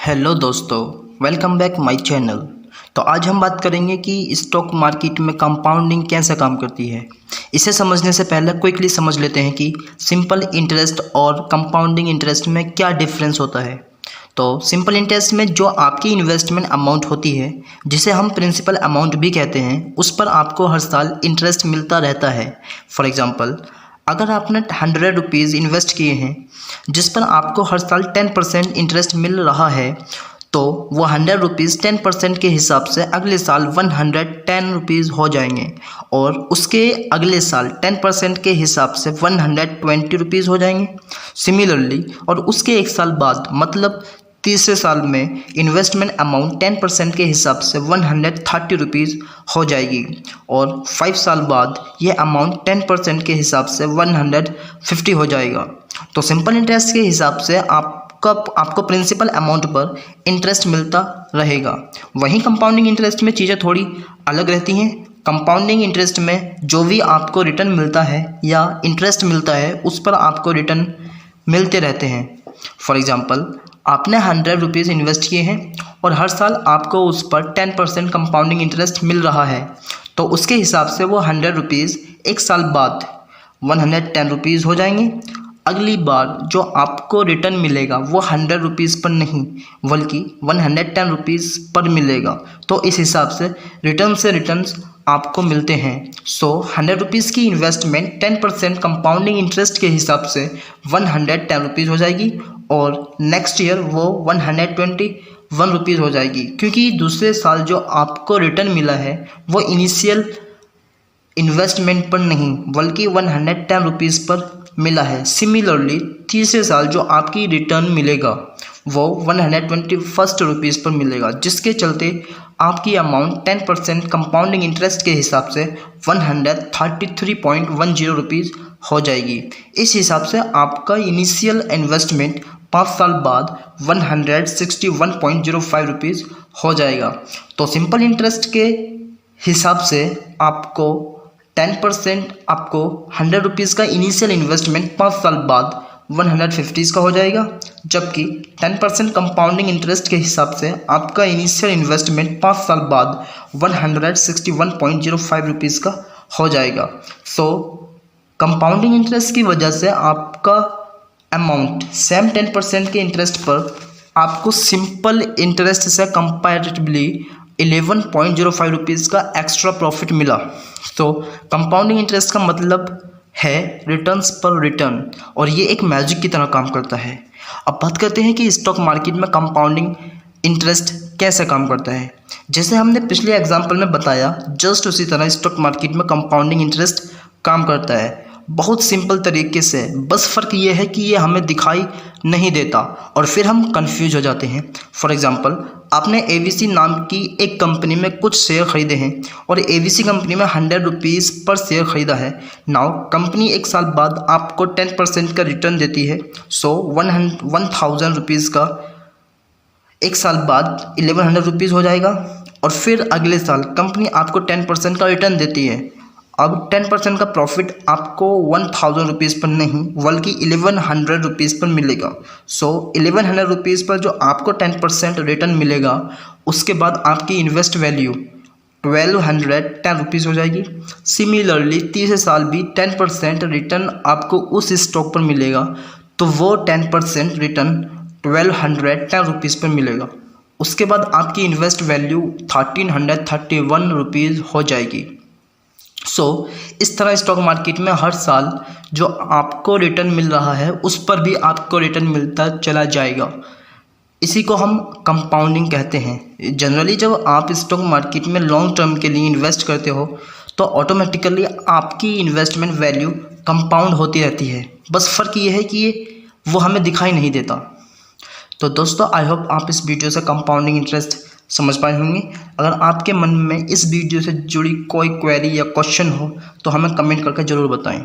Hello दोस्तों, welcome back my channel. तो आज हम बात करेंगे कि स्टॉक मार्केट में कंपाउंडिंग कैसे काम करती है। इसे समझने से पहले क्विकली समझ लेते हैं कि सिंपल इंटरेस्ट और कंपाउंडिंग इंटरेस्ट में क्या डिफरेंस होता है। तो सिंपल इंटरेस्ट में जो आपकी इन्वेस्टमेंट अमाउंट होती है, जिसे हम प्रिंसिपल अमाउंट भी कहते हैं, उस पर आपको हर साल इंटरेस्ट मिलता रहता है। फॉर एग्जांपल, अगर आपने 100 रुपीज़ इन्वेस्ट किए हैं जिस पर आपको हर साल 10% इंटरेस्ट मिल रहा है, तो वो 100 रुपीज़ 10% के हिसाब से अगले साल 110 रुपीज़ हो जाएंगे और उसके अगले साल 10% के हिसाब से 120 रुपीज़ हो जाएंगे। सिमिलरली, और उसके एक साल बाद मतलब तीसरे साल में इन्वेस्टमेंट अमाउंट 10% के हिसाब से 130 रुपीज़ हो जाएगी और 5 साल बाद ये अमाउंट 10% के हिसाब से 150 हो जाएगा। तो सिंपल इंटरेस्ट के हिसाब से आपको प्रिंसिपल अमाउंट पर इंटरेस्ट मिलता रहेगा। वहीं कंपाउंडिंग इंटरेस्ट में चीज़ें थोड़ी अलग रहती हैं। कंपाउंडिंग इंटरेस्ट में जो भी आपको रिटर्न मिलता है या इंटरेस्ट मिलता है, उस पर आपको रिटर्न मिलते रहते हैं। फॉर एग्ज़ाम्पल, आपने 100 रुपीज़ इन्वेस्ट किए हैं और हर साल आपको उस पर 10% कंपाउंडिंग इंटरेस्ट मिल रहा है, तो उसके हिसाब से वो 100 रुपीज़ एक साल बाद 110 रुपीज़ हो जाएंगे। अगली बार जो आपको रिटर्न मिलेगा वो 100 रुपीज़ पर नहीं बल्कि 110 रुपीज़ पर मिलेगा। तो इस हिसाब से रिटर्न्स आपको मिलते हैं। 100 रुपीज़ की इन्वेस्टमेंट 10% कंपाउंडिंग इंटरेस्ट के हिसाब से 110 रुपीज़ हो जाएगी और नेक्स्ट ईयर वो 121 रुपीज़ हो जाएगी, क्योंकि दूसरे साल जो आपको रिटर्न मिला है वो इनिशियल इन्वेस्टमेंट पर नहीं बल्कि 110 रुपीज़ पर मिला है। सिमिलरली, तीसरे साल जो आपकी रिटर्न मिलेगा वो 121 रुपीज़ पर मिलेगा, जिसके चलते आपकी अमाउंट 10% कंपाउंडिंग इंटरेस्ट के हिसाब से 133.10 रुपीज़ हो जाएगी। इस हिसाब से आपका इनिशियल इन्वेस्टमेंट 5 साल बाद 161.05 रुपीज़ हो जाएगा। तो सिंपल इंटरेस्ट के हिसाब से आपको 10% आपको 100 रुपीज़ का इनिशियल इन्वेस्टमेंट 5 साल बाद 150 का हो जाएगा, जबकि 10% कंपाउंडिंग इंटरेस्ट के हिसाब से आपका इनिशियल इन्वेस्टमेंट 5 साल बाद 161.05 रुपीज़ का हो जाएगा। कंपाउंडिंग इंटरेस्ट की वजह से आपका अमाउंट सेम 10% के इंटरेस्ट पर आपको सिंपल इंटरेस्ट से कंपैरेटिवली 11.05 रुपीज़ का एक्स्ट्रा प्रॉफिट मिला। तो कंपाउंडिंग इंटरेस्ट का मतलब है रिटर्न्स पर रिटर्न, और ये एक मैजिक की तरह काम करता है। अब बात करते हैं कि स्टॉक मार्केट में कंपाउंडिंग इंटरेस्ट कैसे काम करता है। जैसे हमने पिछले एग्जाम्पल में बताया, जस्ट उसी तरह स्टॉक मार्केट में कंपाउंडिंग इंटरेस्ट काम करता है, बहुत सिंपल तरीके से। बस फ़र्क ये है कि ये हमें दिखाई नहीं देता और फिर हम कंफ्यूज हो जाते हैं। फॉर एग्जांपल, आपने एवीसी नाम की एक कंपनी में कुछ शेयर खरीदे हैं और एवीसी कंपनी में 100 रुपीज़ पर शेयर खरीदा है। नाउ कंपनी एक साल बाद आपको 10% का रिटर्न देती है। 1000 रुपीज़ का एक साल बाद 1100 रुपीज़ हो जाएगा और फिर अगले साल कंपनी आपको 10% का रिटर्न देती है। अब 10% का प्रॉफिट आपको 1000 रुपीज़ पर नहीं बल्कि 1100 रुपीज़ पर मिलेगा। 1100 रुपीज़ पर जो आपको 10% रिटर्न मिलेगा, उसके बाद आपकी इन्वेस्ट वैल्यू 1210 रुपीज़ हो जाएगी। सिमिलरली, तीसरे साल भी 10% रिटर्न आपको उस स्टॉक पर मिलेगा, तो वो 10% रिटर्न 1210 रुपीज़ पर मिलेगा। उसके बाद आपकी इन्वेस्ट वैल्यू 1331 रुपीज़ हो जाएगी। इस तरह स्टॉक मार्केट में हर साल जो आपको रिटर्न मिल रहा है उस पर भी आपको रिटर्न मिलता चला जाएगा। इसी को हम कंपाउंडिंग कहते हैं। जनरली जब आप स्टॉक मार्केट में लॉन्ग टर्म के लिए इन्वेस्ट करते हो तो ऑटोमेटिकली आपकी इन्वेस्टमेंट वैल्यू कंपाउंड होती रहती है। बस फ़र्क ये है कि ये वो हमें दिखाई नहीं देता। तो दोस्तों, आई होप आप इस वीडियो से कंपाउंडिंग इंटरेस्ट समझ पाए होंगे। अगर आपके मन में इस वीडियो से जुड़ी कोई क्वेरी या क्वेश्चन हो तो हमें कमेंट करके ज़रूर बताएं।